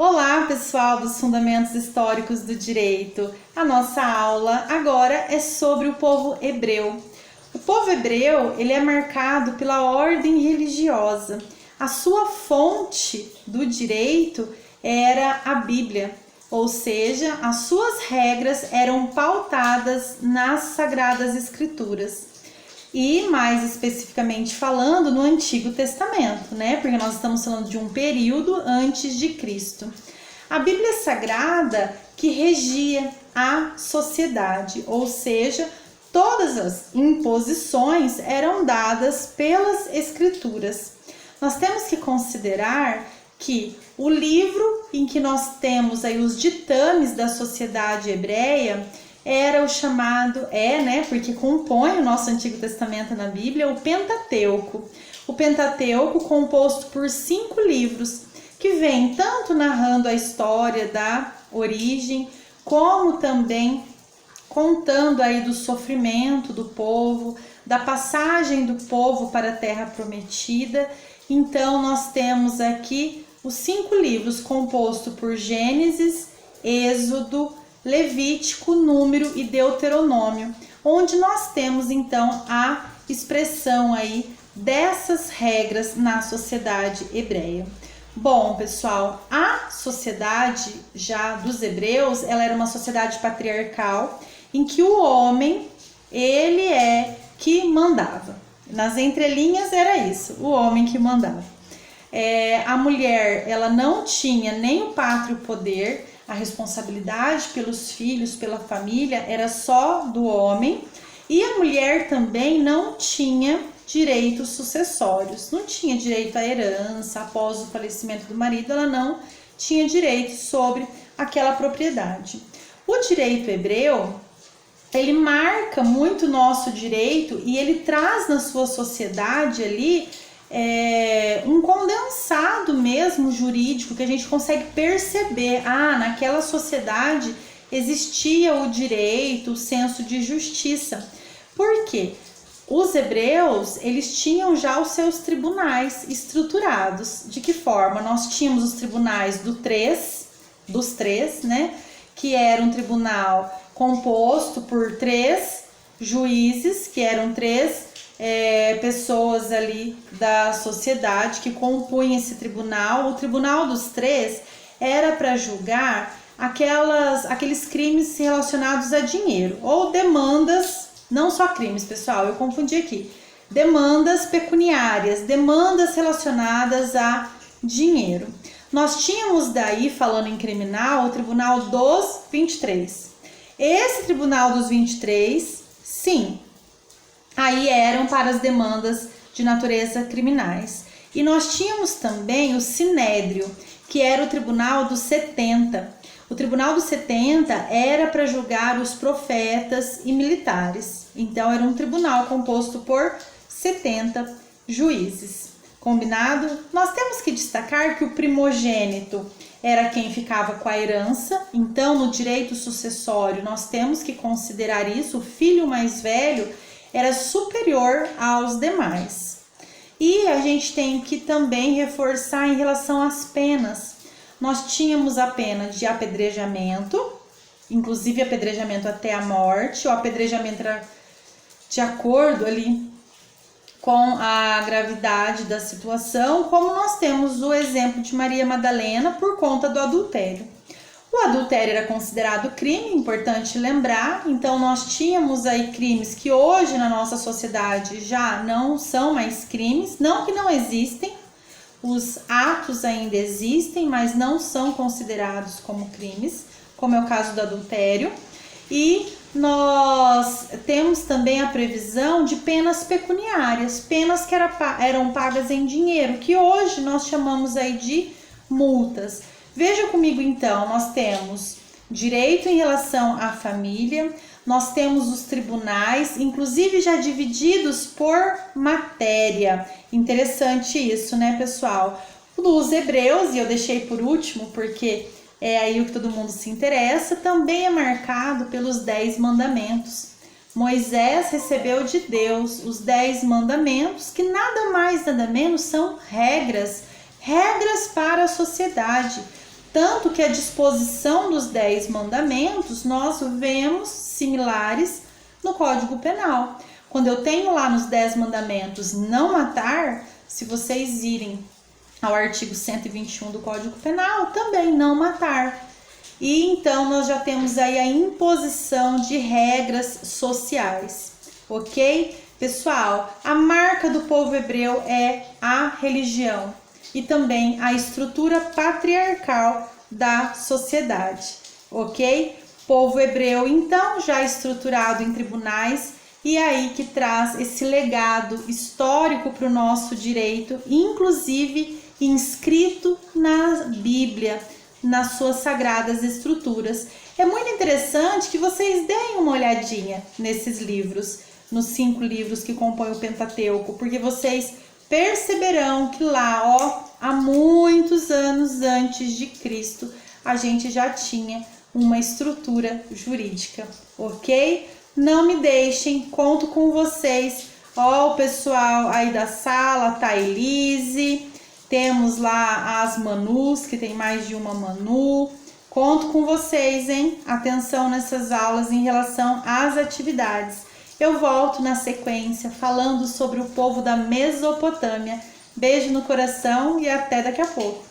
Olá, pessoal dos Fundamentos Históricos do Direito. A nossa aula agora é sobre o povo hebreu. O povo hebreu, ele é marcado pela ordem religiosa. A sua fonte do direito era a Bíblia, ou seja, as suas regras eram pautadas nas Sagradas Escrituras. E mais especificamente falando no Antigo Testamento, né? Porque nós estamos falando de um período antes de Cristo. A Bíblia Sagrada que regia a sociedade, ou seja, todas as imposições eram dadas pelas Escrituras. Nós temos que considerar que o livro em que nós temos aí os ditames da sociedade hebreia era o chamado, porque compõe o nosso Antigo Testamento na Bíblia, o Pentateuco. O Pentateuco composto por 5 livros, que vem tanto narrando a história da origem, como também contando aí do sofrimento do povo, da passagem do povo para a Terra Prometida. Então nós temos aqui os 5 livros compostos por Gênesis, Êxodo, Levítico, Número e Deuteronômio, onde nós temos então a expressão aí dessas regras na sociedade hebreia. Bom, pessoal, a sociedade já dos hebreus, ela era uma sociedade patriarcal em que o homem, ele é que mandava. Nas entrelinhas era isso, o homem que mandava. A mulher, ela não tinha nem o pátrio poder. A responsabilidade pelos filhos, pela família, era só do homem, e a mulher também não tinha direitos sucessórios, não tinha direito à herança. Após o falecimento do marido, ela não tinha direito sobre aquela propriedade. O direito hebreu, ele marca muito o nosso direito e ele traz na sua sociedade ali um condensado mesmo jurídico, que a gente consegue perceber, naquela sociedade existia o direito, o senso de justiça. Por quê? Os hebreus, eles tinham já os seus tribunais estruturados. De que forma? Nós tínhamos os tribunais dos três, né? Que era um tribunal composto por 3 juízes, que eram 3 pessoas ali da sociedade que compunham esse tribunal. O tribunal dos 3 era para julgar aqueles crimes relacionados a dinheiro, ou demandas, não só crimes, pessoal, eu confundi aqui, demandas pecuniárias, demandas relacionadas a dinheiro. Nós tínhamos daí, falando em criminal, o tribunal dos 23. Esse tribunal dos 23, sim, aí eram para as demandas de natureza criminais. E nós tínhamos também o Sinédrio, que era o tribunal dos 70. O tribunal dos 70 era para julgar os profetas e militares. Então era um tribunal composto por 70 juízes. Combinado? Nós temos que destacar que o primogênito era quem ficava com a herança. Então no direito sucessório nós temos que considerar isso. O filho mais velho era superior aos demais. E a gente tem que também reforçar em relação às penas. Nós tínhamos a pena de apedrejamento, inclusive apedrejamento até a morte. O apedrejamento era de acordo ali com a gravidade da situação, como nós temos o exemplo de Maria Madalena por conta do adultério. O adultério era considerado crime, importante lembrar. Então nós tínhamos aí crimes que hoje na nossa sociedade já não são mais crimes, não que não existem, os atos ainda existem, mas não são considerados como crimes, como é o caso do adultério. E nós temos também a previsão de penas pecuniárias, penas que eram pagas em dinheiro, que hoje nós chamamos aí de multas. Veja comigo então, nós temos direito em relação à família, nós temos os tribunais, inclusive já divididos por matéria. Interessante isso, né, pessoal? Os hebreus, e eu deixei por último porque é aí o que todo mundo se interessa, também é marcado pelos 10 mandamentos. Moisés recebeu de Deus os 10 mandamentos, que nada mais, nada menos são regras para a sociedade. Tanto que a disposição dos 10 mandamentos nós vemos similares no Código Penal. Quando eu tenho lá nos 10 mandamentos não matar, se vocês irem ao artigo 121 do Código Penal, também não matar. E então nós já temos aí a imposição de regras sociais, ok? Pessoal, a marca do povo hebreu é a religião e também a estrutura patriarcal da sociedade, ok? Povo hebreu, então, já estruturado em tribunais, e aí que traz esse legado histórico para o nosso direito, inclusive inscrito na Bíblia, nas suas sagradas estruturas. É muito interessante que vocês deem uma olhadinha nesses livros, nos 5 livros que compõem o Pentateuco, porque vocês perceberão que lá, ó, há muitos anos antes de Cristo, a gente já tinha uma estrutura jurídica, ok? Não me deixem, conto com vocês. Ó, o pessoal aí da sala, tá a Elise, temos lá as Manus, que tem mais de uma Manu. Conto com vocês, hein? Atenção nessas aulas em relação às atividades. Eu volto na sequência falando sobre o povo da Mesopotâmia. Beijo no coração e até daqui a pouco.